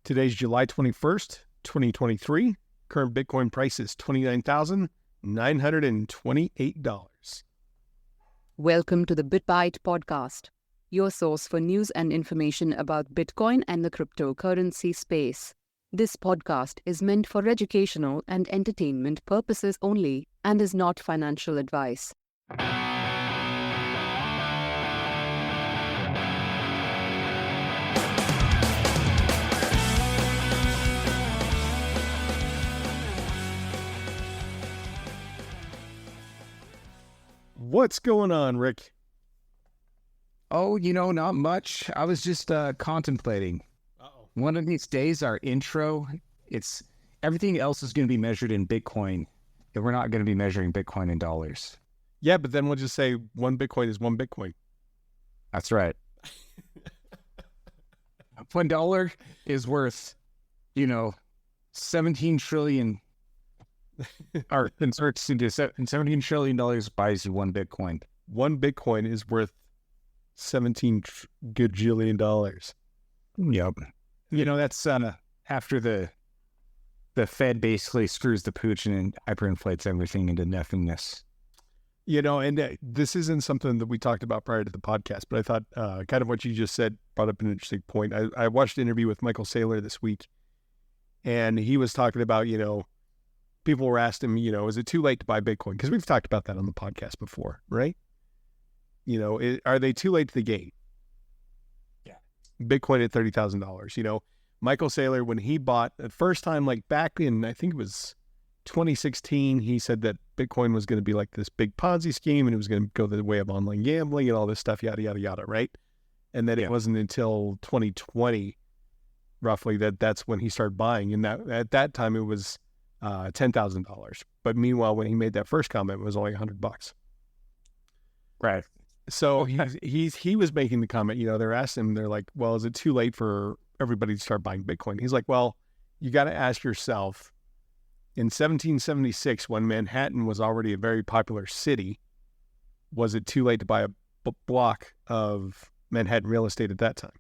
Today's July 21st, 2023. Current Bitcoin price is $29,928. Welcome to the BitBite podcast, your source for news and information about Bitcoin and the cryptocurrency space. This podcast is meant for educational and entertainment purposes only and is not financial advice. What's going on, Rick? Oh, not much. I was just contemplating. Uh-oh. One of these days, our intro, everything else is going to be measured in Bitcoin, and we're not going to be measuring Bitcoin in dollars. Yeah, but then we'll just say one Bitcoin is one Bitcoin. That's right. $1 is worth, 17 trillion. Or converts into $17 trillion buys you one Bitcoin. One Bitcoin is worth 17 gajillion dollars. Yep. That's after the Fed basically screws the pooch and hyperinflates everything into nothingness. And this isn't something that we talked about prior to the podcast, but I thought kind of what you just said brought up an interesting point. I watched an interview with Michael Saylor this week, and he was talking about, people were asked him, is it too late to buy Bitcoin? Because we've talked about that on the podcast before, right? Are they too late to the game? Yeah. Bitcoin at $30,000. Michael Saylor, when he bought the first time, like back in, I think it was 2016, he said that Bitcoin was going to be like this big Ponzi scheme and it was going to go the way of online gambling and all this stuff, yada, yada, yada, right? And then it wasn't until 2020, roughly, that's when he started buying. And at that time, it was $10,000. But meanwhile, when he made that first comment, it was only $100. Right. So he was making the comment, they're asking him, they're like, well, is it too late for everybody to start buying Bitcoin? He's like, well, you got to ask yourself, in 1776, when Manhattan was already a very popular city, was it too late to buy a block of Manhattan real estate at that time?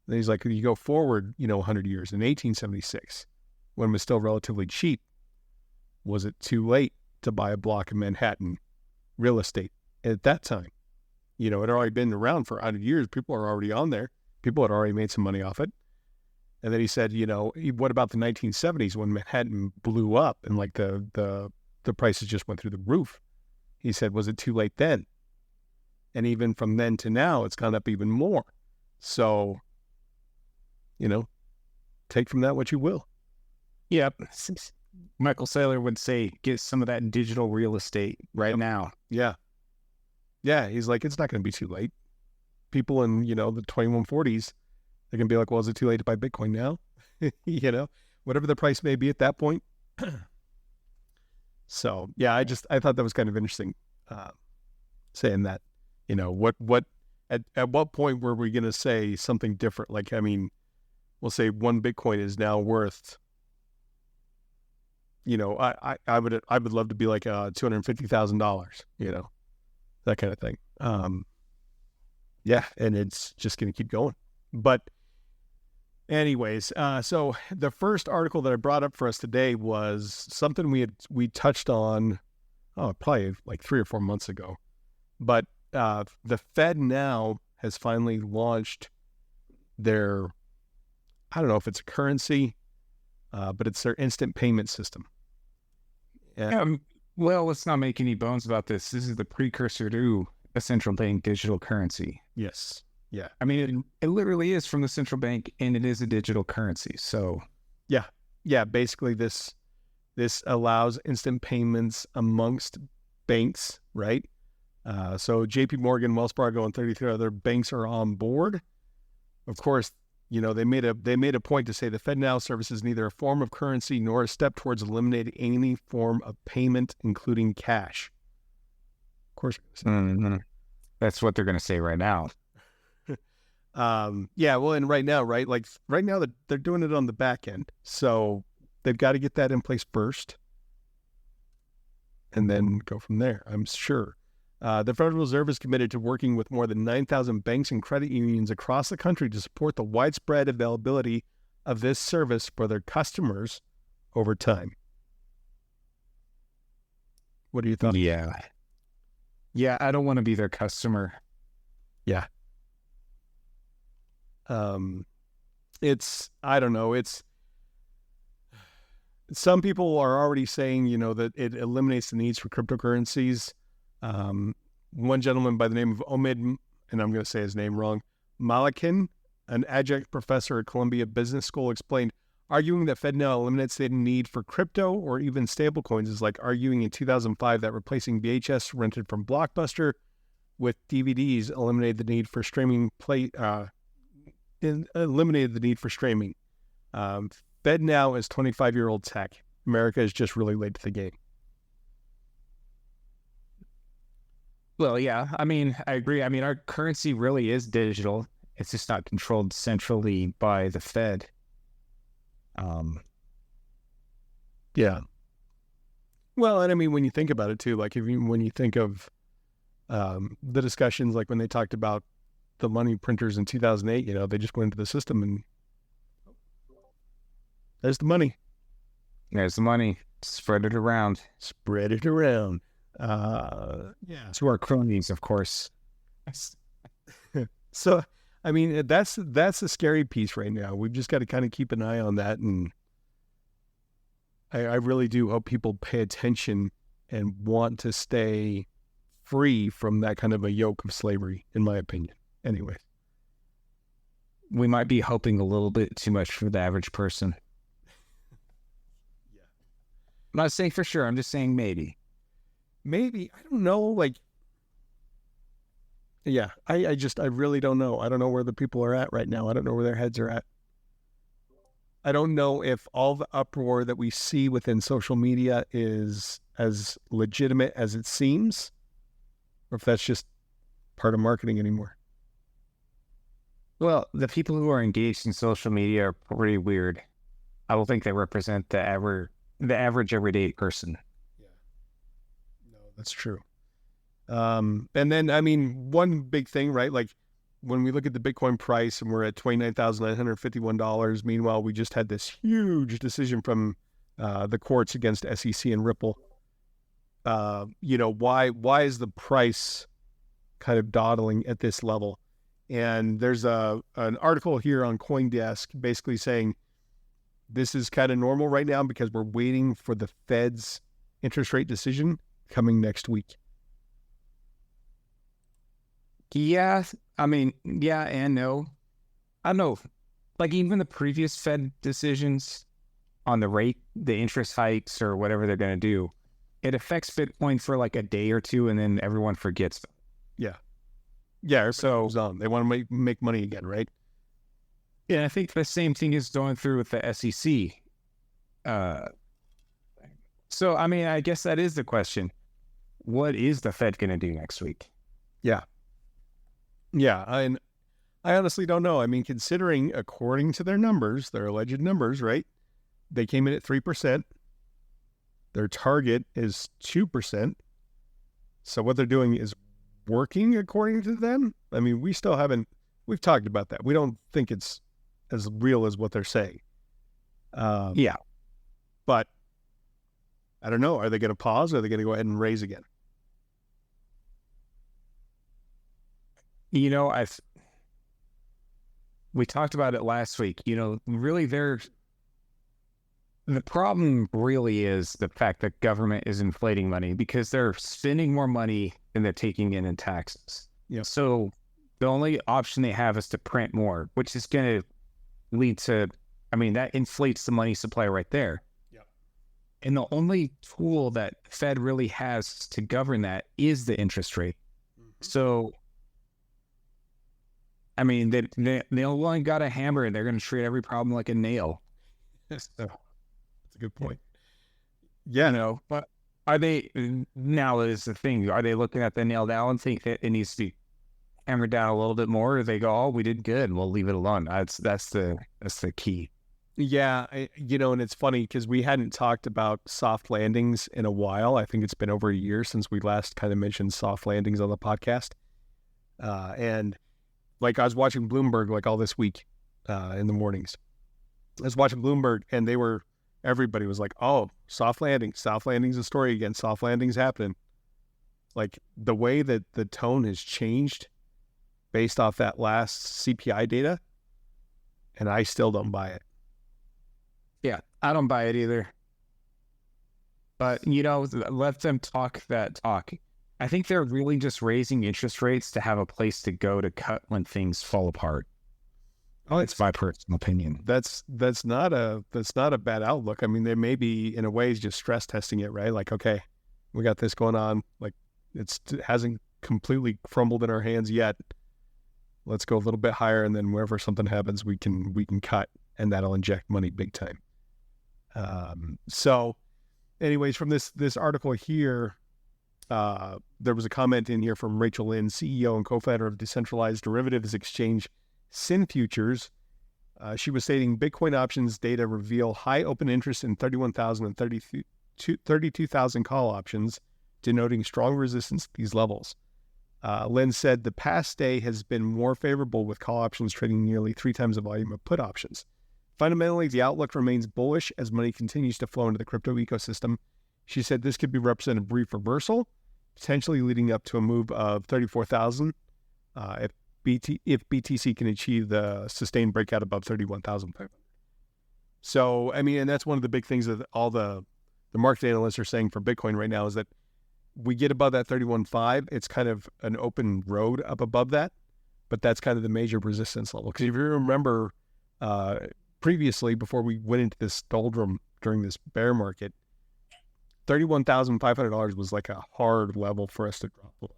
And he's like, you go forward, 100 years, in 1876, when it was still relatively cheap, was it too late to buy a block of Manhattan real estate at that time? It had already been around for 100 years. People are already on there. People had already made some money off it. And then he said, what about the 1970s when Manhattan blew up and like the prices just went through the roof? He said, was it too late then? And even from then to now, it's gone up even more. So, take from that what you will. Yep. Michael Saylor would say, get some of that digital real estate right now. Yeah. Yeah. He's like, it's not going to be too late. People in, the 2140s, they're going to be like, well, is it too late to buy Bitcoin now? Whatever the price may be at that point. So, yeah, I thought that was kind of interesting, saying that, at what point were we going to say something different? Like, we'll say one Bitcoin is now worth, I would love to be like $250,000, that kind of thing. Yeah, and it's just going to keep going. But anyways, so the first article that I brought up for us today was something we touched on, probably like 3 or 4 months ago. But the Fed now has finally launched their, I don't know if it's a currency, but it's their instant payment system. Well, let's not make any bones about this. This is the precursor to a central bank digital currency. Yes. Yeah. It literally is from the central bank, and it is a digital currency. So, yeah. Basically, this allows instant payments amongst banks, right? So J.P. Morgan, Wells Fargo, and 33 other banks are on board. Of course, they made a point to say the Fed now services neither a form of currency nor a step towards eliminating any form of payment, including cash. Of course. That's what they're going to say right now. Yeah, well, and right now, right? Like right now they're doing it on the back end. So they've got to get that in place first and then go from there, I'm sure. The Federal Reserve is committed to working with more than 9,000 banks and credit unions across the country to support the widespread availability of this service for their customers over time. What are your thoughts? Yeah. Yeah, I don't want to be their customer. Yeah. I don't know. Some people are already saying, that it eliminates the needs for cryptocurrencies. One gentleman by the name of Omid, and I'm going to say his name wrong, Malakin, an adjunct professor at Columbia Business School, explained, arguing that FedNow eliminates the need for crypto or even stablecoins is like arguing in 2005 that replacing VHS rented from Blockbuster with DVDs eliminated the need for streaming FedNow is 25-year-old tech. America is just really late to the game. Well, yeah, I agree. Our currency really is digital. It's just not controlled centrally by the Fed. Yeah. Well, and when you think about it too, like when you think of the discussions, like when they talked about the money printers in 2008, they just went into the system and there's the money. There's the money. Spread it around. Yeah. To our cronies, of course. So, that's the scary piece right now. We've just got to kind of keep an eye on that. And I really do hope people pay attention and want to stay free from that kind of a yoke of slavery, in my opinion. Anyway. We might be hoping a little bit too much for the average person. Yeah. I'm not saying for sure. I'm just saying maybe. Maybe. I don't know. Yeah, I really don't know. I don't know where the people are at right now. I don't know where their heads are at. I don't know if all the uproar that we see within social media is as legitimate as it seems, or if that's just part of marketing anymore. Well, the people who are engaged in social media are pretty weird. I don't think they represent the average everyday person. Yeah. No, that's true. And then, one big thing, right? Like when we look at the Bitcoin price and we're at $29,951, meanwhile, we just had this huge decision from the courts against SEC and Ripple. Why is the price kind of dawdling at this level? And there's an article here on CoinDesk basically saying this is kind of normal right now because we're waiting for the Fed's interest rate decision coming next week. Yeah, yeah and no. I don't know. Like even the previous Fed decisions on the rate, the interest hikes or whatever they're going to do, it affects Bitcoin for like a day or two and then everyone forgets them. Yeah. Yeah, so they want to make money again, right? Yeah, I think the same thing is going through with the SEC. So, I guess that is the question. What is the Fed going to do next week? Yeah. Yeah, I honestly don't know. Considering according to their numbers, their alleged numbers, right? They came in at 3%. Their target is 2%. So what they're doing is working according to them. We've talked about that. We don't think it's as real as what they're saying. Yeah. But I don't know. Are they going to pause or are they going to go ahead and raise again? We talked about it last week. Really the problem really is the fact that government is inflating money because they're spending more money than they're taking in taxes. Yeah. So the only option they have is to print more, which is going to lead to, that inflates the money supply right there. Yeah. And the only tool that Fed really has to govern that is the interest rate. Mm-hmm. So, they only got a hammer and they're going to treat every problem like a nail. So, that's a good point. Yeah. But are they, now is the thing, are they looking at the nail now and think that it needs to be hammered down a little bit more, or they go, oh, we did good, we'll leave it alone? That's the key. Yeah, and it's funny because we hadn't talked about soft landings in a while. I think it's been over a year since we last kind of mentioned soft landings on the podcast. And like I was watching Bloomberg like all this week in the mornings. I was watching Bloomberg, and everybody was like, "Oh, soft landing. Soft landing's a story again. Soft landing's happening." Like the way that the tone has changed based off that last CPI data, and I still don't buy it. Yeah, I don't buy it either. But, let them talk that talk. I think they're really just raising interest rates to have a place to go to cut when things fall apart. Oh, it's my personal opinion. That's not a bad outlook. I mean, they may be in a way just stress testing it, right? Like, okay, we got this going on. Like, it hasn't completely crumbled in our hands yet. Let's go a little bit higher, and then wherever something happens, we can cut, and that'll inject money big time. So, anyways, from this article here, there was a comment in here from Rachel Lynn, CEO and co-founder of decentralized derivatives exchange Sin Futures. She was stating Bitcoin options data reveal high open interest in 31,000 and 32,000 call options, denoting strong resistance at these levels. Lynn said the past day has been more favorable with call options trading nearly 3 times the volume of put options. Fundamentally, the outlook remains bullish as money continues to flow into the crypto ecosystem. She said this could represent a brief reversal, potentially leading up to a move of 34,000 if BTC can achieve the sustained breakout above 31,500. So, I mean, and that's one of the big things that all the market analysts are saying for Bitcoin right now is that we get above that 31.5, it's kind of an open road up above that, but that's kind of the major resistance level. Because if you remember previously, before we went into this doldrum during this bear market, $31,500 was like a hard level for us to drop below.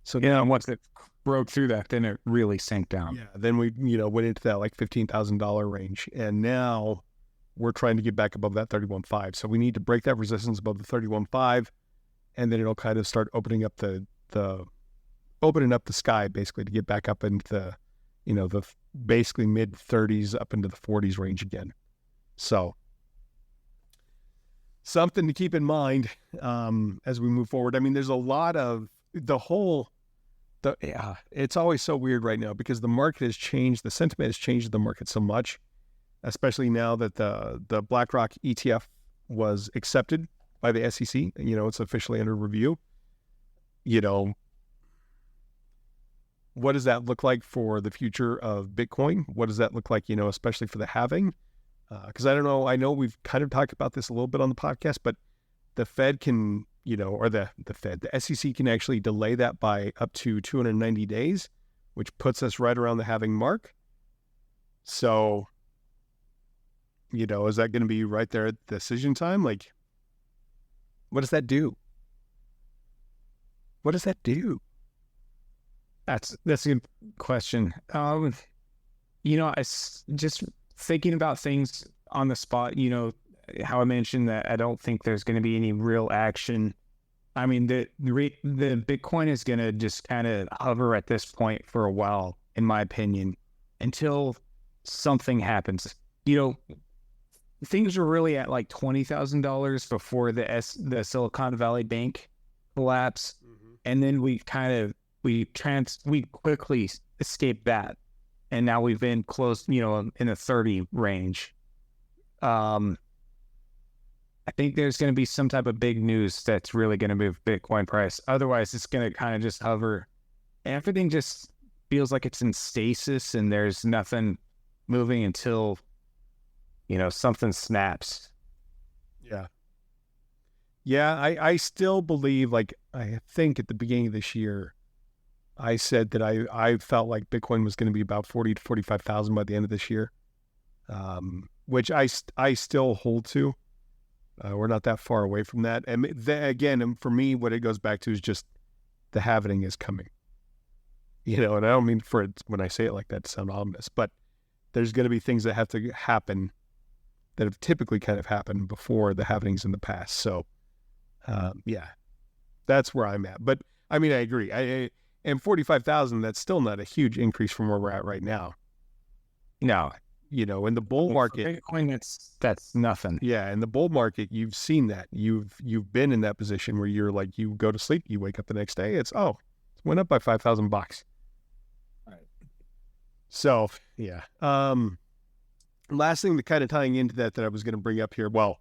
So once it broke through that, then it really sank down. Yeah, then we went into that like $15,000 range, and now we're trying to get back above that 31.5. So we need to break that resistance above the 31.5, and then it'll kind of start opening up the sky basically to get back up into the the basically mid 30s up into the 40s range again. So something to keep in mind as we move forward. I mean, there's a lot of it's always so weird right now because the market has changed. The sentiment has changed the market so much, especially now that the BlackRock ETF was accepted by the SEC. It's officially under review. What does that look like for the future of Bitcoin? What does that look like, especially for the halving? Because I don't know. I know we've kind of talked about this a little bit on the podcast, but the Fed can, or the SEC can actually delay that by up to 290 days, which puts us right around the halving mark. So, is that going to be right there at decision time? Like, what does that do? What does that do? That's a good question. I just thinking about things on the spot, how I mentioned that I don't think there's going to be any real action. I mean, the Bitcoin is going to just kind of hover at this point for a while, in my opinion, until something happens. Things were really at like $20,000 before the Silicon Valley Bank collapse, and then we quickly escaped that, and now we've been close, in the 30 range. I think there's going to be some type of big news that's really going to move Bitcoin price. Otherwise, it's going to kind of just hover. Everything just feels like it's in stasis, and there's nothing moving until something snaps. Yeah, I still believe, like, I think at the beginning of this year, I said that I felt like Bitcoin was going to be about 40 to 45,000 by the end of this year, which I still hold to. We're not that far away from that. And again, for me, what it goes back to is just the halving is coming. And I don't mean for it when I say it like that to sound ominous, but there's going to be things that have to happen that have typically kind of happened before the halvings in the past. So, that's where I'm at. But I mean, I agree. And 45,000, that's still not a huge increase from where we're at right now. No. In the bull market, Bitcoin, that's nothing. Yeah, in the bull market, you've seen that. You've been in that position where you're like, you go to sleep, you wake up the next day, it went up by $5,000. Right. So, yeah. last thing, kind of tying into that I was going to bring up here. Well,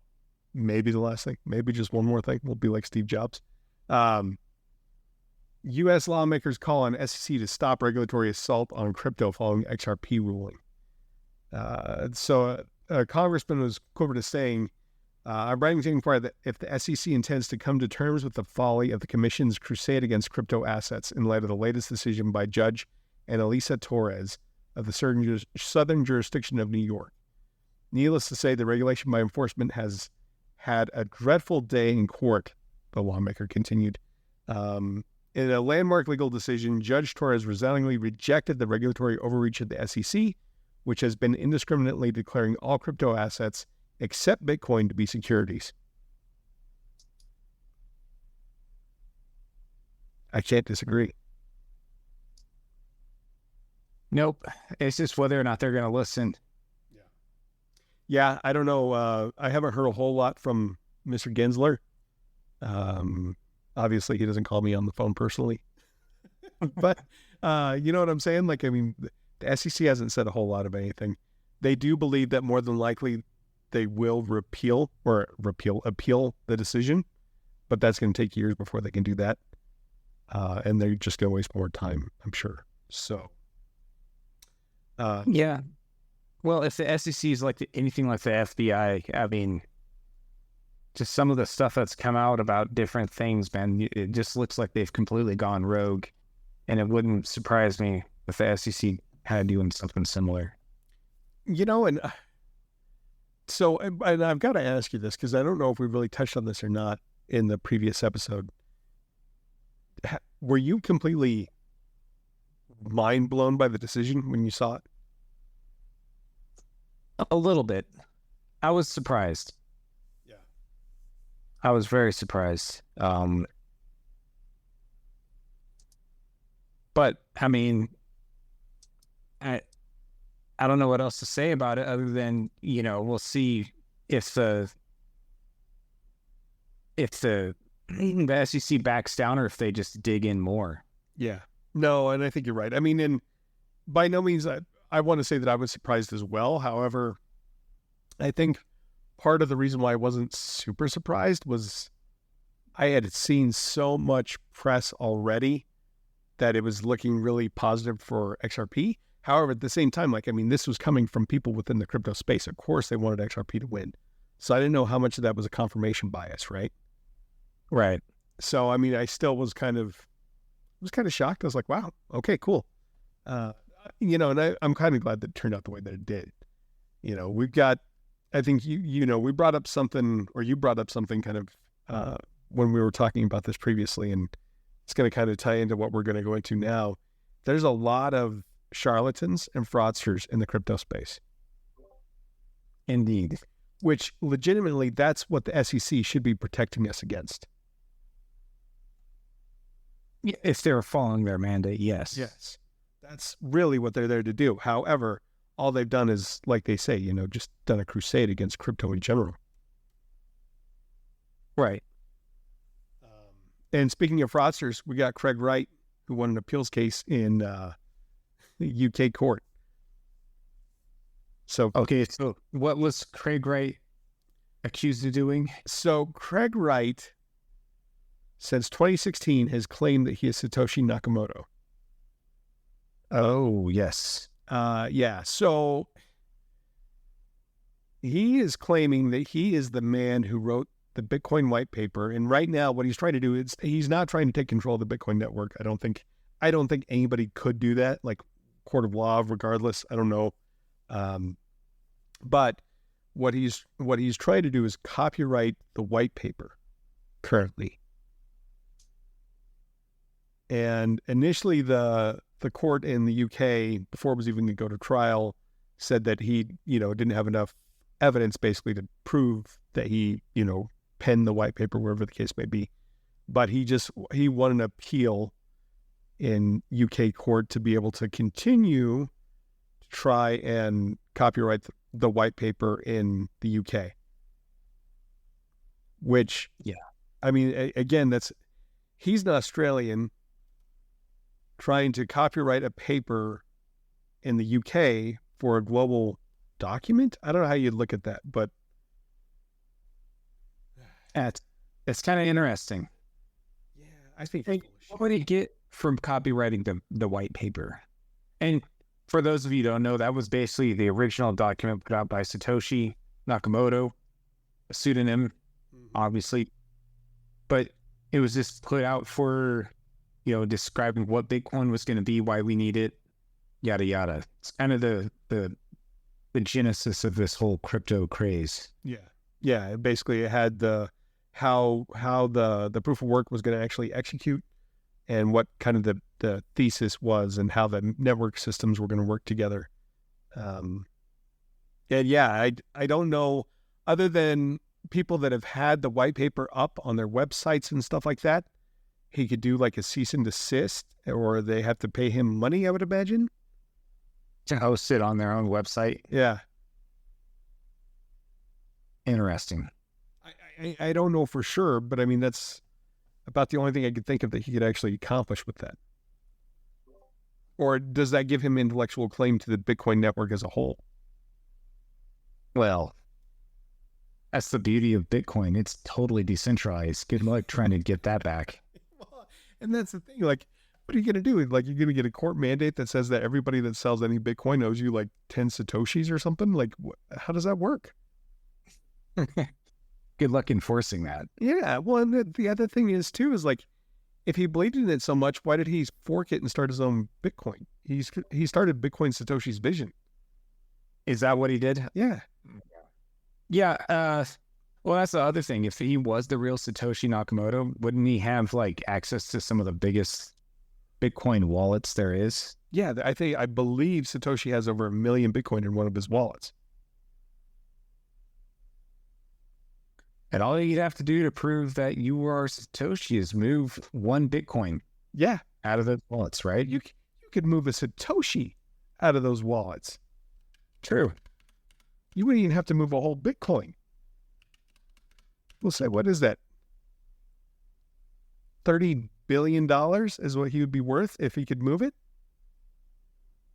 maybe the last thing, maybe just one more thing. We'll be like Steve Jobs. U.S. lawmakers call on SEC to stop regulatory assault on crypto following XRP ruling. So a congressman was quoted as saying, I'm writing to inquire that if the SEC intends to come to terms with the folly of the commission's crusade against crypto assets in light of the latest decision by Judge Annalisa Torres of the Southern Jurisdiction of New York. Needless to say, the regulation by enforcement has had a dreadful day in court, the lawmaker continued. In a landmark legal decision, Judge Torres resoundingly rejected the regulatory overreach of the SEC, which has been indiscriminately declaring all crypto assets except Bitcoin to be securities. I can't disagree. Nope. It's just whether or not they're going to listen. Yeah, I don't know. I haven't heard a whole lot from Mr. Gensler. Obviously, he doesn't call me on the phone personally. But you know what I'm saying? Like, I mean, the SEC hasn't said a whole lot of anything. They do believe that more than likely they will appeal the decision, but that's going to take years before they can do that. And they're just going to waste more time, I'm sure. So, yeah. Well, if the SEC is like anything like the FBI, I mean, just some of the stuff that's come out about different things, man, it just looks like they've completely gone rogue. And it wouldn't surprise me if the SEC had doing something similar. You know, and so, and I've got to ask you this, because I don't know if we really touched on this or not in the previous episode. Were you completely mind blown by the decision when you saw it? A little bit. I was surprised. Yeah. I was very surprised. But I mean, I don't know what else to say about it other than, you know, we'll see if the SEC backs down or if they just dig in more. Yeah. No, and I think you're right. I mean, and by no means I want to say that I was surprised as well. However, I think part of the reason why I wasn't super surprised was I had seen so much press already that it was looking really positive for XRP. However, at the same time, like, I mean, this was coming from people within the crypto space. Of course, they wanted XRP to win. So I didn't know how much of that was a confirmation bias, right? Right. So, I mean, I still was kind of shocked. I was like, wow, okay, cool. You know, and I'm kind of glad that it turned out the way that it did. You know, we've got, I think, we brought up something, or you brought up something kind of when we were talking about this previously, and it's going to kind of tie into what we're going to go into now. There's a lot of charlatans and fraudsters in the crypto space. Indeed. Which legitimately, that's what the SEC should be protecting us against. If they're following their mandate, yes. Yes. That's really what they're there to do. However, all they've done is, like they say, you know, just done a crusade against crypto in general. Right. And speaking of fraudsters, we got Craig Wright, who won an appeals case in the UK court. So, okay, so what was Craig Wright accused of doing? So Craig Wright, since 2016, has claimed that he is Satoshi Nakamoto. Oh, yes. Yeah. So he is claiming that he is the man who wrote the Bitcoin white paper. And right now, what he's trying to do is he's not trying to take control of the Bitcoin network. I don't think anybody could do that, like court of law, regardless. I don't know. But what he's trying to do is copyright the white paper currently. And initially the court in the UK, before it was even going to go to trial, said that he, you know, didn't have enough evidence basically to prove that he, you know, penned the white paper, wherever the case may be. But he won an appeal in UK court to be able to continue to try and copyright the white paper in the UK. Which, yeah, I mean, again, he's an Australian trying to copyright a paper in the UK for a global document. I don't know how you'd look at that, but It's kind of interesting. yeah, I think What would he get from copywriting the white paper? And for those of you who don't know, that was basically the original document put out by Satoshi Nakamoto, a pseudonym, obviously. But it was just put out for, describing what Bitcoin was going to be, why we need it, yada, yada. It's kind of the genesis of this whole crypto craze. Yeah. Basically, it had the how the proof of work was going to actually execute, and what kind of the thesis was, and how the network systems were going to work together. And yeah, I don't know, other than people that have had the white paper up on their websites and stuff like that, he could do like a cease and desist, or they have to pay him money, I would imagine. To host it on their own website. Yeah. Interesting. I don't know for sure, but I mean, that's about the only thing I could think of that he could actually accomplish with that. Or does that give him intellectual claim to the Bitcoin network as a whole? Well, that's the beauty of Bitcoin. It's totally decentralized. Good luck trying to get that back. And that's the thing. Like, what are you going to do? Like, you're going to get a court mandate that says that everybody that sells any Bitcoin owes you like 10 Satoshis or something? Like, how does that work? Good luck enforcing that. Yeah. Well, and the other thing is, too, is like, if he believed in it so much, why did he fork it and start his own Bitcoin? He started Bitcoin Satoshi's vision. Is that what he did? Yeah. Yeah. Well, that's the other thing. If he was the real Satoshi Nakamoto, wouldn't he have like access to some of the biggest Bitcoin wallets there is? Yeah. I believe Satoshi has over 1 million Bitcoin in one of his wallets. And all you'd have to do to prove that you are Satoshi is move 1 Bitcoin. Yeah. Out of those wallets, right? You could move a Satoshi out of those wallets. True. You wouldn't even have to move a whole Bitcoin. We'll say, what is that? $30 billion is what he would be worth if he could move it.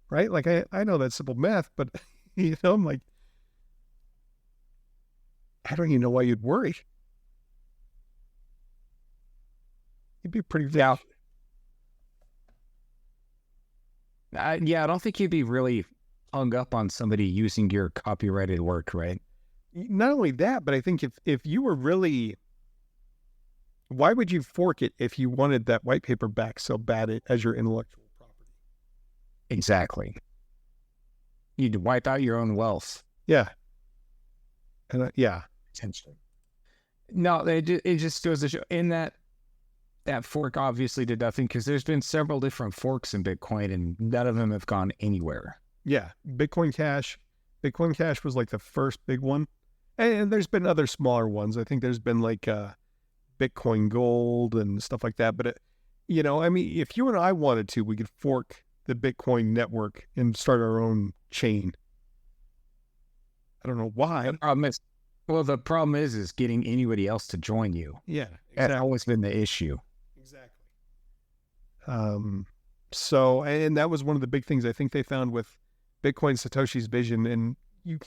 Right? Like, I know that's simple math, but, I'm like, I don't even know why you'd worry. You'd be pretty... Yeah. I don't think you'd be really hung up on somebody using your copyrighted work, right? Not only that, but I think if you were really... Why would you fork it if you wanted that white paper back so bad as your intellectual property? Exactly. You'd wipe out your own wealth. Yeah. And yeah. Potentially. No, it just goes to show in that fork obviously did nothing, because there's been several different forks in Bitcoin and none of them have gone anywhere. Yeah. Bitcoin Cash was like the first big one. And there's been other smaller ones. I think there's been like Bitcoin Gold and stuff like that. But, I mean, if you and I wanted to, we could fork the Bitcoin network and start our own chain. I don't know why. The problem is getting anybody else to join you. Yeah. Exactly. That's always been the issue. Exactly. So, and that was one of the big things I think they found with Bitcoin Satoshi's vision, and you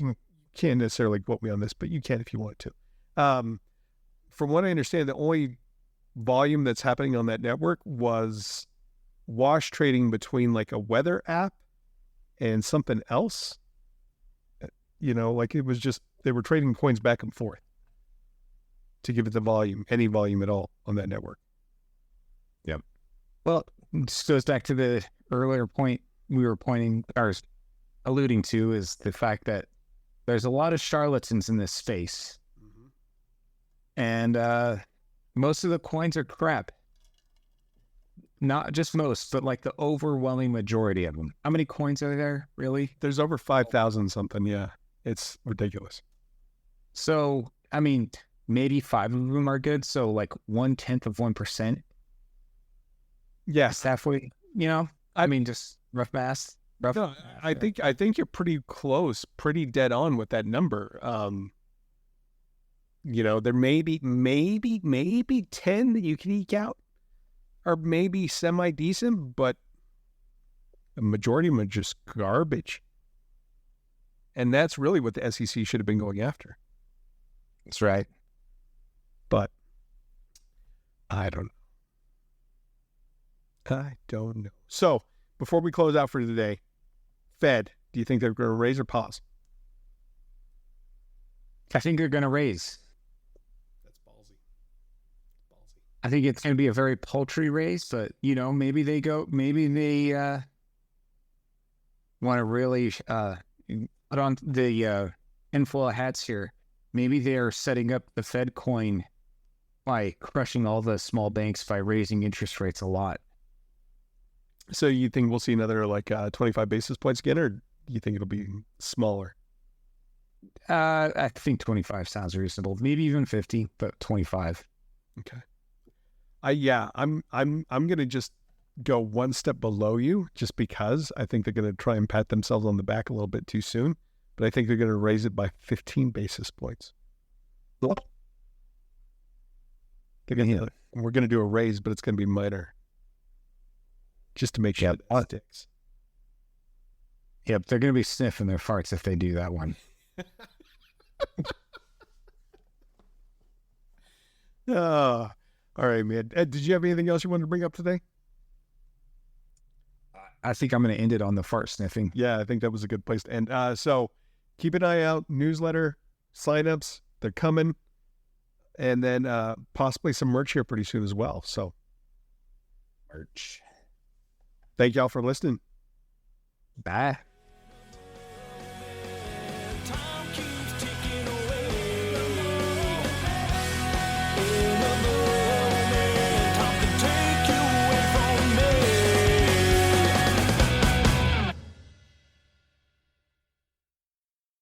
can't necessarily quote me on this, but you can if you want to. From what I understand, the only volume that's happening on that network was wash trading between like a weather app and something else. Like it was just, they were trading coins back and forth to give it the volume, any volume at all on that network. Yep. Well, this goes back to the earlier point we were alluding to, is the fact that there's a lot of charlatans in this space. Mm-hmm. And most of the coins are crap. Not just most, but like the overwhelming majority of them. How many coins are there, really? There's over 5,000 something, yeah. It's ridiculous. So, I mean, maybe 5 of them are good. So like 1/10 of 1%. Yes. Halfway, I mean, just rough math. No, I think you're pretty close, pretty dead on with that number. There may be 10 that you can eke out, or maybe semi-decent, but the majority of them are just garbage. And that's really what the SEC should have been going after. That's right. But I don't know. So before we close out for today, Fed, do you think they're going to raise or pause? I think they're going to raise. That's ballsy. I think it's going to be a very paltry raise, but, maybe they want to really put on the info of hats here. Maybe they're setting up the Fed coin by crushing all the small banks by raising interest rates a lot. So you think we'll see another 25 basis points again, or do you think it'll be smaller? I think 25 sounds reasonable. Maybe even 50, but 25. Okay. I'm going to just go one step below you, just because I think they're going to try and pat themselves on the back a little bit too soon. But I think they're going to raise it by 15 basis points. We're going to do a raise, but it's going to be minor, just to make sure it sticks. Yep, they're going to be sniffing their farts if they do that one. All right, man. Ed, did you have anything else you wanted to bring up today? I think I'm going to end it on the fart sniffing. Yeah, I think that was a good place to end. So keep an eye out. Newsletter, signups, they're coming. And then possibly some merch here pretty soon as well. So Merch. thank y'all for listening. Bye.